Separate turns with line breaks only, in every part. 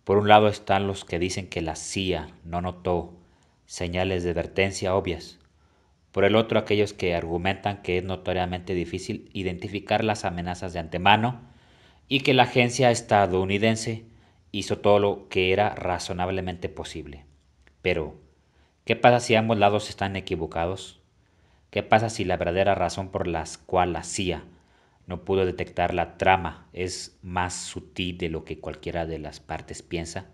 Por un lado están los que dicen que la CIA no notó señales de advertencia obvias. Por el otro, aquellos que argumentan que es notoriamente difícil identificar las amenazas de antemano y que la agencia estadounidense hizo todo lo que era razonablemente posible. Pero, ¿qué pasa si ambos lados están equivocados? ¿Qué pasa si la verdadera razón por la cual la CIA no pudo detectar la trama es más sutil de lo que cualquiera de las partes piensa?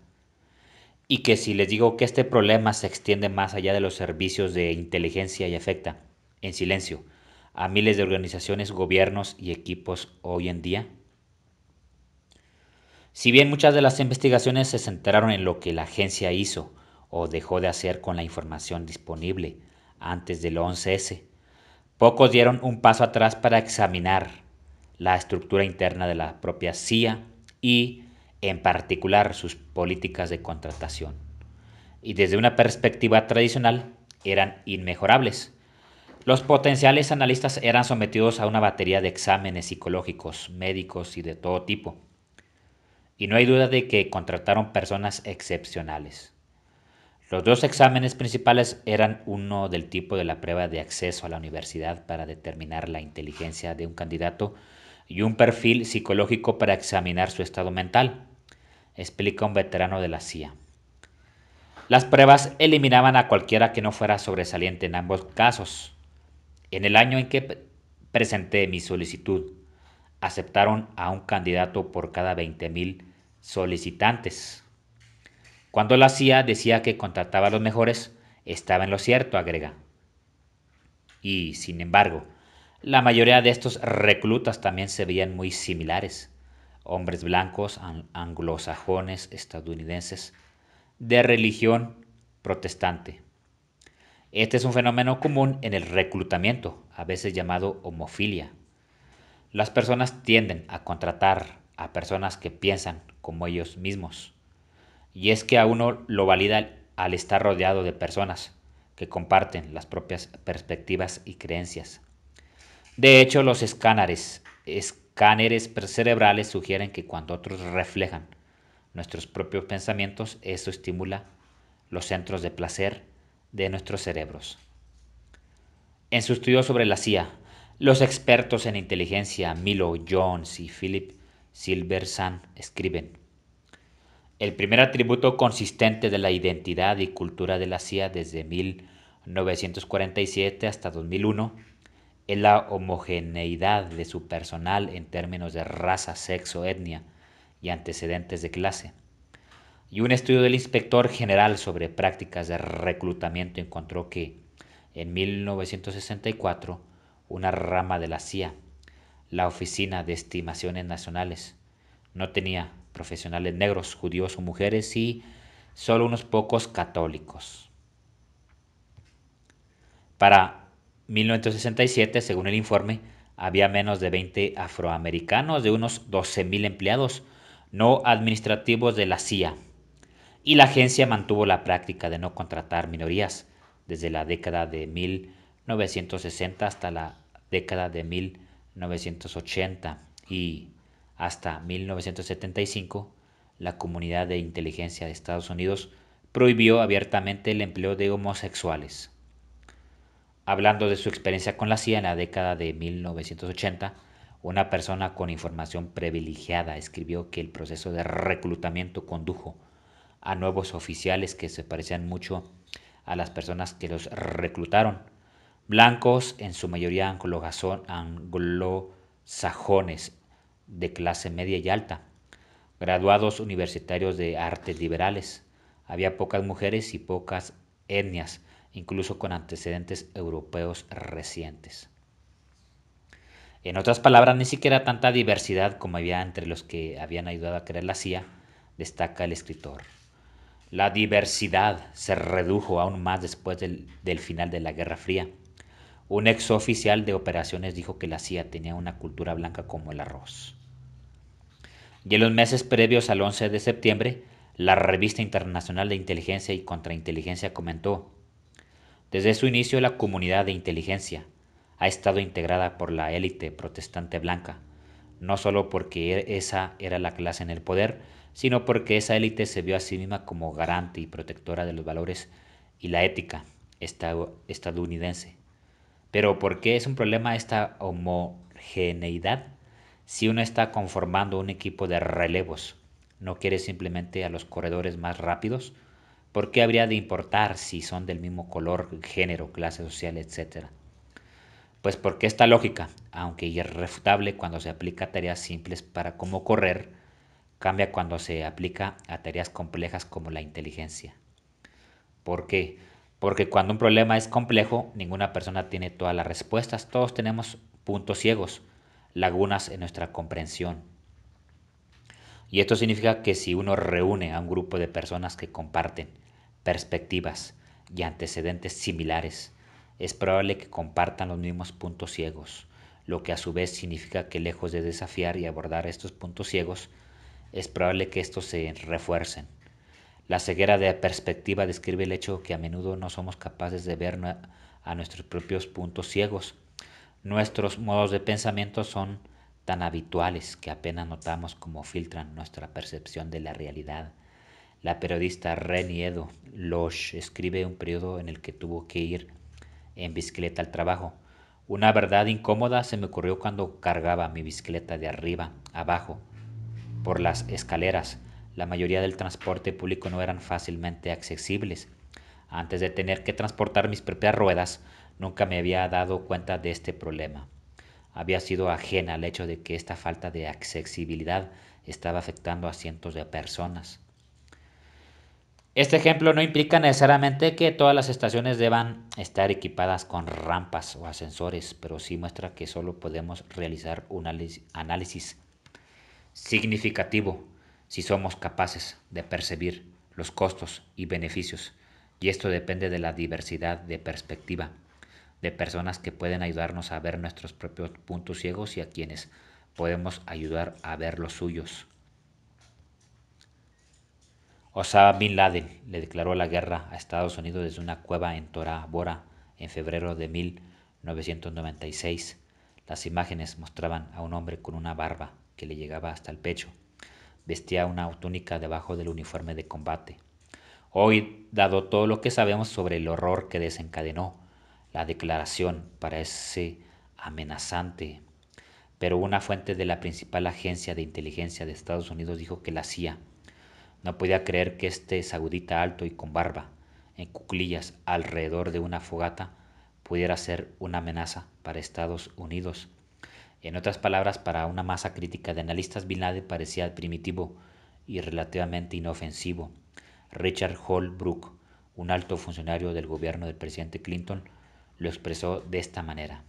Y que si les digo que este problema se extiende más allá de los servicios de inteligencia y afecta, en silencio, a miles de organizaciones, gobiernos y equipos hoy en día. Si bien muchas de las investigaciones se centraron en lo que la agencia hizo o dejó de hacer con la información disponible antes del 11S, pocos dieron un paso atrás para examinar la estructura interna de la propia CIA y, en particular, sus políticas de contratación. Y desde una perspectiva tradicional, eran inmejorables. Los potenciales analistas eran sometidos a una batería de exámenes psicológicos, médicos y de todo tipo. Y no hay duda de que contrataron personas excepcionales. Los dos exámenes principales eran uno del tipo de la prueba de acceso a la universidad para determinar la inteligencia de un candidato y un perfil psicológico para examinar su estado mental, explica un veterano de la CIA. Las pruebas eliminaban a cualquiera que no fuera sobresaliente en ambos casos. En el año en que presenté mi solicitud, aceptaron a un candidato por cada 20,000 solicitantes. Cuando la CIA decía que contrataba a los mejores, estaba en lo cierto, agrega. Y, sin embargo, la mayoría de estos reclutas también se veían muy similares. Hombres blancos, anglosajones, estadounidenses, de religión protestante. Este es un fenómeno común en el reclutamiento, a veces llamado homofilia. Las personas tienden a contratar a personas que piensan como ellos mismos. Y es que a uno lo valida al estar rodeado de personas que comparten las propias perspectivas y creencias. De hecho, los escáneres cerebrales sugieren que cuando otros reflejan nuestros propios pensamientos, eso estimula los centros de placer de nuestros cerebros. En su estudio sobre la CIA, los expertos en inteligencia Milo Jones y Philip Silversan escriben: el primer atributo consistente de la identidad y cultura de la CIA desde 1947 hasta 2001 es la homogeneidad de su personal en términos de raza, sexo, etnia y antecedentes de clase. Y un estudio del inspector general sobre prácticas de reclutamiento encontró que en 1964 una rama de la CIA, la Oficina de Estimaciones Nacionales, no tenía profesionales negros, judíos o mujeres y solo unos pocos católicos. Para 1967, según el informe, había menos de 20 afroamericanos de unos 12,000 empleados no administrativos de la CIA, y la agencia mantuvo la práctica de no contratar minorías desde la década de 1960 hasta la década de 1980 y hasta 1975 la comunidad de inteligencia de Estados Unidos prohibió abiertamente el empleo de homosexuales. Hablando de su experiencia con la CIA en la década de 1980, una persona con información privilegiada escribió que el proceso de reclutamiento condujo a nuevos oficiales que se parecían mucho a las personas que los reclutaron, blancos, en su mayoría anglosajones de clase media y alta, graduados universitarios de artes liberales. Había pocas mujeres y pocas etnias, incluso con antecedentes europeos recientes. En otras palabras, ni siquiera tanta diversidad como había entre los que habían ayudado a crear la CIA, destaca el escritor. La diversidad se redujo aún más después del final de la Guerra Fría. Un ex oficial de operaciones dijo que la CIA tenía una cultura blanca como el arroz. Y en los meses previos al 11 de septiembre, la Revista Internacional de Inteligencia y Contrainteligencia comentó: desde su inicio la comunidad de inteligencia ha estado integrada por la élite protestante blanca. no solo porque esa era la clase en el poder, sino porque esa élite se vio a sí misma como garante y protectora de los valores y la ética estadounidense. Pero ¿por qué es un problema esta homogeneidad? Si uno está conformando un equipo de relevos, no quiere simplemente a los corredores más rápidos, ¿por qué habría de importar si son del mismo color, género, clase social, etcétera? Pues porque esta lógica, aunque irrefutable cuando se aplica a tareas simples para cómo correr, cambia cuando se aplica a tareas complejas como la inteligencia. ¿Por qué? Porque cuando un problema es complejo, ninguna persona tiene todas las respuestas. Todos tenemos puntos ciegos, lagunas en nuestra comprensión. Y esto significa que si uno reúne a un grupo de personas que comparten perspectivas y antecedentes similares, es probable que compartan los mismos puntos ciegos, lo que a su vez significa que lejos de desafiar y abordar estos puntos ciegos, es probable que estos se refuercen. La ceguera de perspectiva describe el hecho que a menudo no somos capaces de ver a nuestros propios puntos ciegos. Nuestros modos de pensamiento son tan habituales que apenas notamos cómo filtran nuestra percepción de la realidad. La periodista Reni Edo Losh escribe un periodo en el que tuvo que ir en bicicleta al trabajo. Una verdad incómoda se me ocurrió cuando cargaba mi bicicleta de arriba abajo por las escaleras. La mayoría del transporte público no eran fácilmente accesibles. Antes de tener que transportar mis propias ruedas, nunca me había dado cuenta de este problema. Había sido ajena al hecho de que esta falta de accesibilidad estaba afectando a cientos de personas. Este ejemplo no implica necesariamente que todas las estaciones deban estar equipadas con rampas o ascensores, pero sí muestra que solo podemos realizar un análisis significativo si somos capaces de percibir los costos y beneficios, y esto depende de la diversidad de perspectiva de personas que pueden ayudarnos a ver nuestros propios puntos ciegos y a quienes podemos ayudar a ver los suyos. Osama Bin Laden le declaró la guerra a Estados Unidos desde una cueva en Tora Bora en febrero de 1996. Las imágenes mostraban a un hombre con una barba que le llegaba hasta el pecho. Vestía una túnica debajo del uniforme de combate. Hoy, dado todo lo que sabemos sobre el horror que desencadenó, la declaración parece amenazante, pero una fuente de la principal agencia de inteligencia de Estados Unidos dijo que la CIA no podía creer que este saudita alto y con barba, en cuclillas alrededor de una fogata, pudiera ser una amenaza para Estados Unidos. En otras palabras, para una masa crítica de analistas, Bin Laden parecía primitivo y relativamente inofensivo. Richard Holbrooke, un alto funcionario del gobierno del presidente Clinton, lo expresó de esta manera.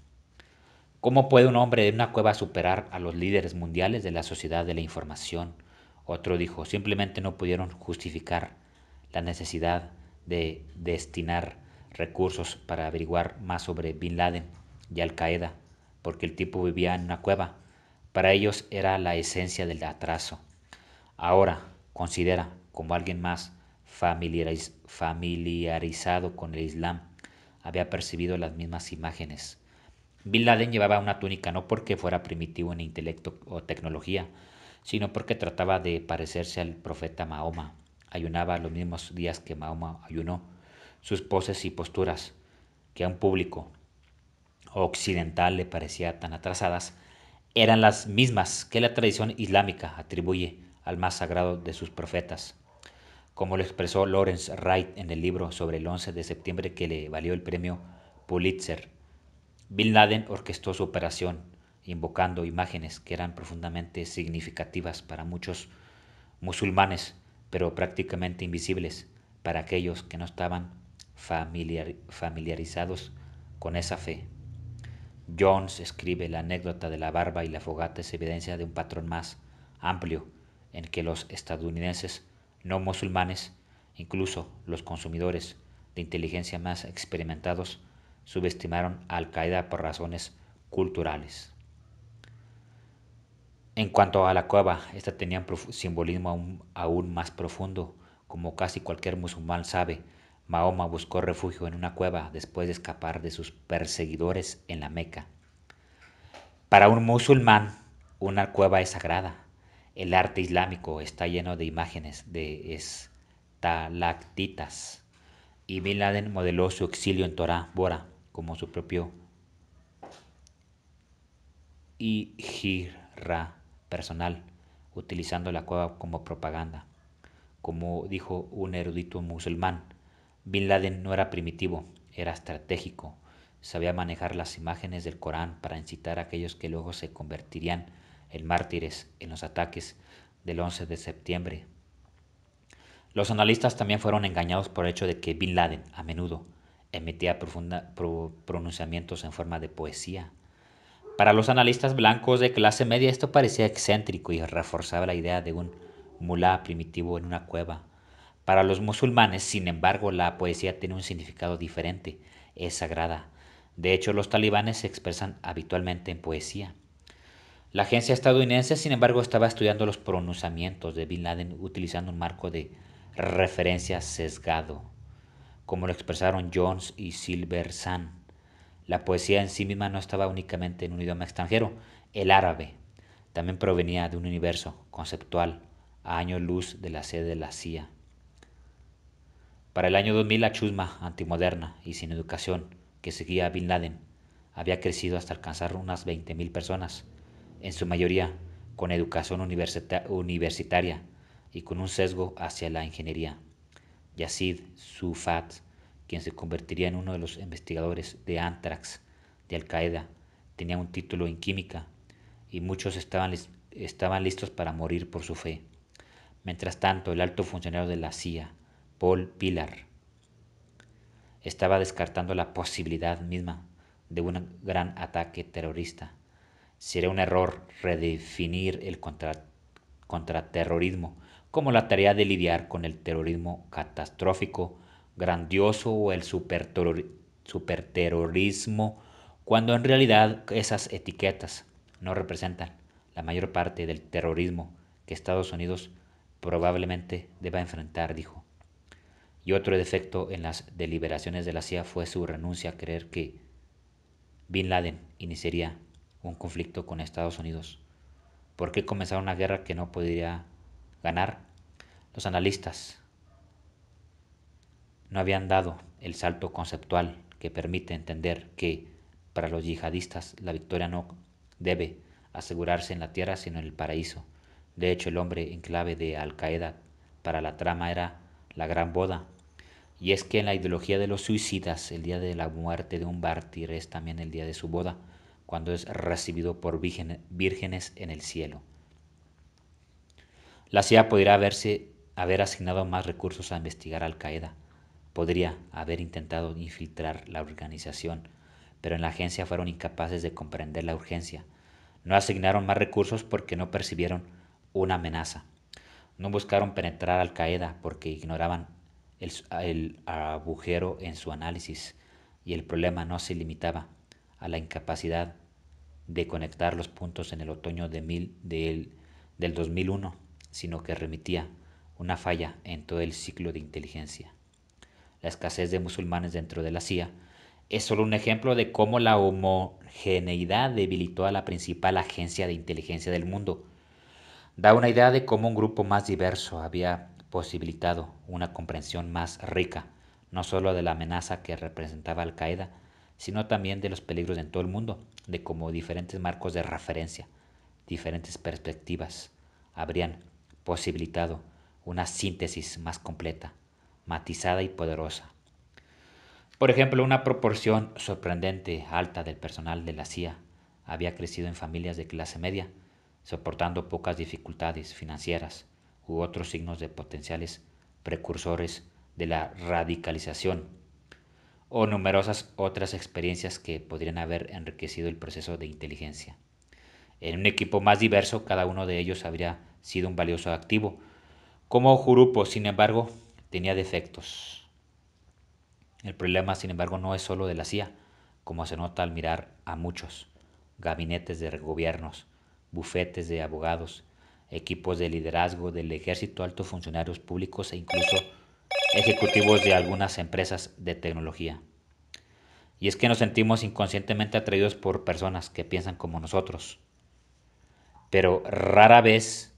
¿Cómo puede un hombre de una cueva superar a los líderes mundiales de la sociedad de la información? Otro dijo, simplemente no pudieron justificar la necesidad de destinar recursos para averiguar más sobre Bin Laden y Al Qaeda, porque el tipo vivía en una cueva. Para ellos era la esencia del atraso. Ahora, considera, como alguien más familiarizado con el Islam, había percibido las mismas imágenes. Bin Laden llevaba una túnica no porque fuera primitivo en intelecto o tecnología, sino porque trataba de parecerse al profeta Mahoma. Ayunaba los mismos días que Mahoma ayunó. Sus poses y posturas, que a un público occidental le parecía tan atrasadas, eran las mismas que la tradición islámica atribuye al más sagrado de sus profetas, como lo expresó Lawrence Wright en el libro sobre el 11 de septiembre que le valió el premio Pulitzer. Bin Laden orquestó su operación invocando imágenes que eran profundamente significativas para muchos musulmanes, pero prácticamente invisibles para aquellos que no estaban familiarizados con esa fe. Jones escribe la anécdota de la barba y la fogata es evidencia de un patrón más amplio en que los estadounidenses no musulmanes, incluso los consumidores de inteligencia más experimentados, subestimaron a Al Qaeda por razones culturales. En cuanto a la cueva, esta tenía un simbolismo aún más profundo. Como casi cualquier musulmán sabe, Mahoma buscó refugio en una cueva después de escapar de sus perseguidores en la Meca. Para un musulmán, una cueva es sagrada. El arte islámico está lleno de imágenes de estalactitas. Y Bin Laden modeló su exilio en Torá Bora como su propio hijra personal, utilizando la cueva como propaganda. Como dijo un erudito musulmán, Bin Laden no era primitivo, era estratégico. Sabía manejar las imágenes del Corán para incitar a aquellos que luego se convertirían en mártires en los ataques del 11 de septiembre. Los analistas también fueron engañados por el hecho de que Bin Laden a menudo emitía pronunciamientos en forma de poesía. Para los analistas blancos de clase media esto parecía excéntrico y reforzaba la idea de un mulá primitivo en una cueva. Para los musulmanes, sin embargo, la poesía tiene un significado diferente, es sagrada. De hecho, los talibanes se expresan habitualmente en poesía. La agencia estadounidense, sin embargo, estaba estudiando los pronunciamientos de Bin Laden utilizando un marco de referencia sesgado, como lo expresaron Jones y Silversan. La poesía en sí misma no estaba únicamente en un idioma extranjero, el árabe también provenía de un universo conceptual a años luz de la sede de la CIA. Para el año 2000 la chusma antimoderna y sin educación que seguía a Bin Laden había crecido hasta alcanzar unas 20.000 personas, en su mayoría con educación universitaria y con un sesgo hacia la ingeniería. Yazid Sufat, quien se convertiría en uno de los investigadores de Anthrax de Al-Qaeda, tenía un título en química y muchos estaban listos para morir por su fe. Mientras tanto, el alto funcionario de la CIA, Paul Pillar, estaba descartando la posibilidad misma de un gran ataque terrorista. Sería un error redefinir el contraterrorismo como la tarea de lidiar con el terrorismo catastrófico, grandioso o el superterrorismo, cuando en realidad esas etiquetas no representan la mayor parte del terrorismo que Estados Unidos probablemente deba enfrentar, dijo. Y otro defecto en las deliberaciones de la CIA fue su renuncia a creer que Bin Laden iniciaría un conflicto con Estados Unidos. ¿Por qué comenzar una guerra que no podría ganar? Los analistas no habían dado el salto conceptual que permite entender que para los yihadistas la victoria no debe asegurarse en la tierra sino en el paraíso. De hecho, el hombre en clave de Al-Qaeda para la trama era la gran boda. Y es que en la ideología de los suicidas, el día de la muerte de un mártir es también el día de su boda, cuando es recibido por vírgenes en el cielo. La CIA podría haber asignado más recursos a investigar a Al-Qaeda, podría haber intentado infiltrar la organización, pero en la agencia fueron incapaces de comprender la urgencia. No asignaron más recursos porque no percibieron una amenaza. No buscaron penetrar a Al-Qaeda porque ignoraban el agujero en su análisis y el problema no se limitaba a la incapacidad de conectar los puntos en el otoño del 2001, sino que remitía una falla en todo el ciclo de inteligencia. La escasez de musulmanes dentro de la CIA es solo un ejemplo de cómo la homogeneidad debilitó a la principal agencia de inteligencia del mundo. Da una idea de cómo un grupo más diverso había posibilitado una comprensión más rica, no solo de la amenaza que representaba Al-Qaeda, sino también de los peligros en todo el mundo, de cómo diferentes marcos de referencia, diferentes perspectivas, habrían posibilitado una síntesis más completa, matizada y poderosa. Por ejemplo, una proporción sorprendente alta del personal de la CIA había crecido en familias de clase media, soportando pocas dificultades financieras u otros signos de potenciales precursores de la radicalización, o numerosas otras experiencias que podrían haber enriquecido el proceso de inteligencia. En un equipo más diverso, cada uno de ellos habría sido un valioso activo. Como grupo, sin embargo, tenía defectos. El problema, sin embargo, no es solo de la CIA, como se nota al mirar a muchos gabinetes de gobiernos, bufetes de abogados, equipos de liderazgo del ejército, altos funcionarios públicos e incluso ejecutivos de algunas empresas de tecnología. Y es que nos sentimos inconscientemente atraídos por personas que piensan como nosotros, pero rara vez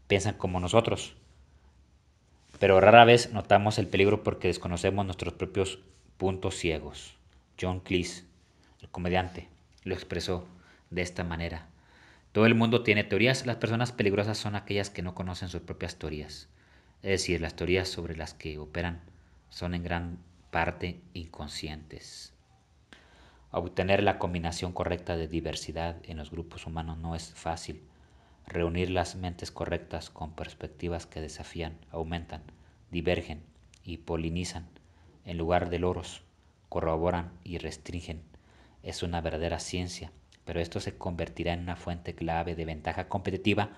piensan como nosotros. Pero rara vez notamos el peligro porque desconocemos nuestros propios puntos ciegos. John Cleese, el comediante, lo expresó de esta manera. Todo el mundo tiene teorías, las personas peligrosas son aquellas que no conocen sus propias teorías. Es decir, las teorías sobre las que operan son en gran parte inconscientes. Obtener la combinación correcta de diversidad en los grupos humanos no es fácil. Reunir las mentes correctas con perspectivas que desafían, aumentan, divergen y polinizan, en lugar de loros, corroboran y restringen, es una verdadera ciencia, pero esto se convertirá en una fuente clave de ventaja competitiva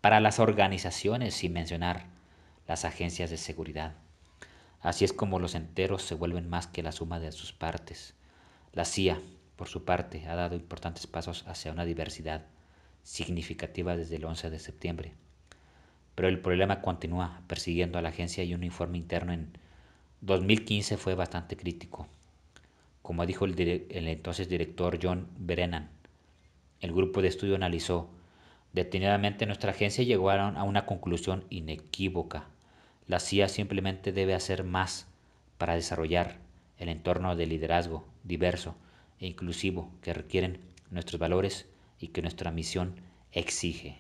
para las organizaciones, sin mencionar las agencias de seguridad. Así es como los enteros se vuelven más que la suma de sus partes. La CIA, por su parte, ha dado importantes pasos hacia una diversidad significativa desde el 11 de septiembre. Pero el problema continúa persiguiendo a la agencia y un informe interno en 2015 fue bastante crítico. Como dijo el entonces director John Brennan, el grupo de estudio analizó detenidamente nuestra agencia y llegaron a una conclusión inequívoca. La CIA simplemente debe hacer más para desarrollar el entorno de liderazgo diverso e inclusivo que requieren nuestros valores y que nuestra misión exige.